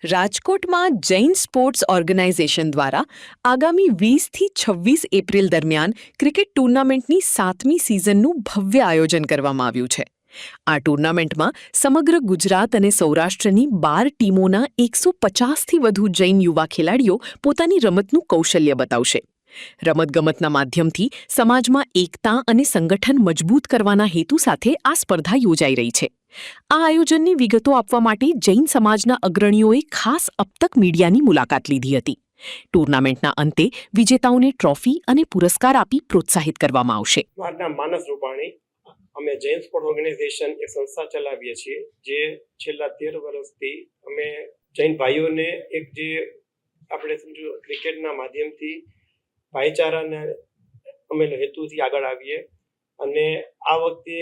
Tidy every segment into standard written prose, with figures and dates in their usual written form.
રાજકોટમાં Jain sports organisation દ્વારા આગામી 20થી 26 એપ્રિલ દરમિયાન ક્રિકેટ ટૂર્નામેન્ટની 7મી સિઝનનું ભવ્ય આયોજન કરવામાં આવ્યું છે. આ ટૂર્નામેન્ટમાં સમગ્ર ગુજરાત અને સૌરાષ્ટ્રની 12 ટીમોના 150થી વધુ જૈન યુવા ખેલાડીઓ પોતાની રમતનું કૌશલ્ય બતાવશે. રમતગમતના માધ્યમથી સમાજમાં એકતા અને સંગઠન મજબૂત કરવાના હેતુ સાથે આ સ્પર્ધા યોજાઈ રહી છે. આ આયોજનની વિગતો આપવા માટે જૈન સમાજના અગ્રણીઓએ ખાસ અબતક મીડિયાની મુલાકાત લીધી હતી. ટૂર્નામેન્ટના અંતે વિજેતાઓને ટ્રોફી અને પુરસ્કાર આપી પ્રોત્સાહિત કરવામાં આવશે. મારું નામ માનસ રૂપાણી. અમે જૈન સ્પોર્ટ ઓર્ગેનાઇઝેશન એક સંસ્થા ચલાવીએ છીએ, જે છેલ્લા 13 વર્ષથી અમે જૈન ભાઈઓને એક જે આપણે સમજો ક્રિકેટના માધ્યમથી ભાઈચારાના અમે હેતુથી આગળ આવીએ. અને આ વખતે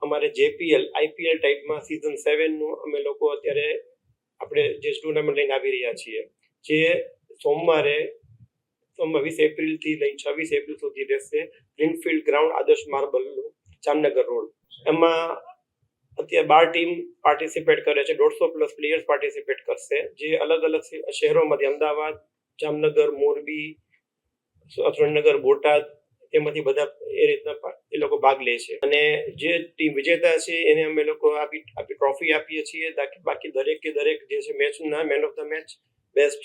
અમારે જેપીએલ આઈપીએલ ટાઈપમાં સિઝન 7નું અમે લોકો અત્યારે આપણે જે ટુર્નામેન્ટ લઈને આવી રહ્યા છીએ, જે સોમવાર 20 એપ્રિલથી લઈને 26 એપ્રિલ સુધી રહેશે. ગ્રીનફિલ્ડ ગ્રાઉન્ડ, આદર્શ માર્બલ, જામનગર રોડ. એમાં અત્યારે 12 ટીમ પાર્ટિસિપેટ કરે છે. 150+ પ્લેયર્સ પાર્ટિસિપેટ કરશે, જે અલગ અલગ શહેરોમાંથી અમદાવાદ, જામનગર, મોરબી, સુરેન્દ્રનગર, બોટાદ, એમાંથી બધા એ રીતના એ લોકો ભાગ લે છે. અને જે ટીમ વિજેતા છે એને અમે લોકો આપી ટ્રોફી આપીએ છીએ. બાકી દરેક જે છે મેચના man of the match, best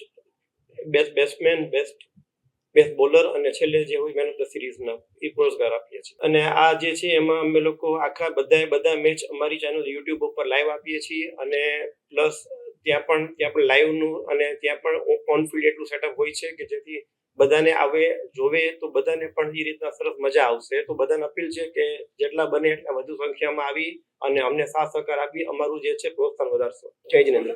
batsman, best bowler અને છેલ્લે જે હોય મેન ઓફ ધ સિરીઝના એ પુરસ્કાર આપીએ છીએ. અને આ જે છે એમાં અમે લોકો આખા બધા મેચ અમારી ચેનલ યુટ્યુબ ઉપર લાઈવ આપીએ છીએ. અને પ્લસ ત્યાં પણ લાઈવનું અને ત્યાં પણ ઓન ફિલ્ડ એટલું સેટઅપ હોય છે કે જેથી બધાને આવે જોવે તો બધાને પણ એ રીતના સરસ મજા આવશે. તો બધાને અપીલ છે કે જેટલા બને એટલા વધુ સંખ્યામાં આવી અને અમને સાથ સહકાર આપી અમારું જે છે પ્રોત્સાહન વધારશો. જય જિનેન્દ્ર.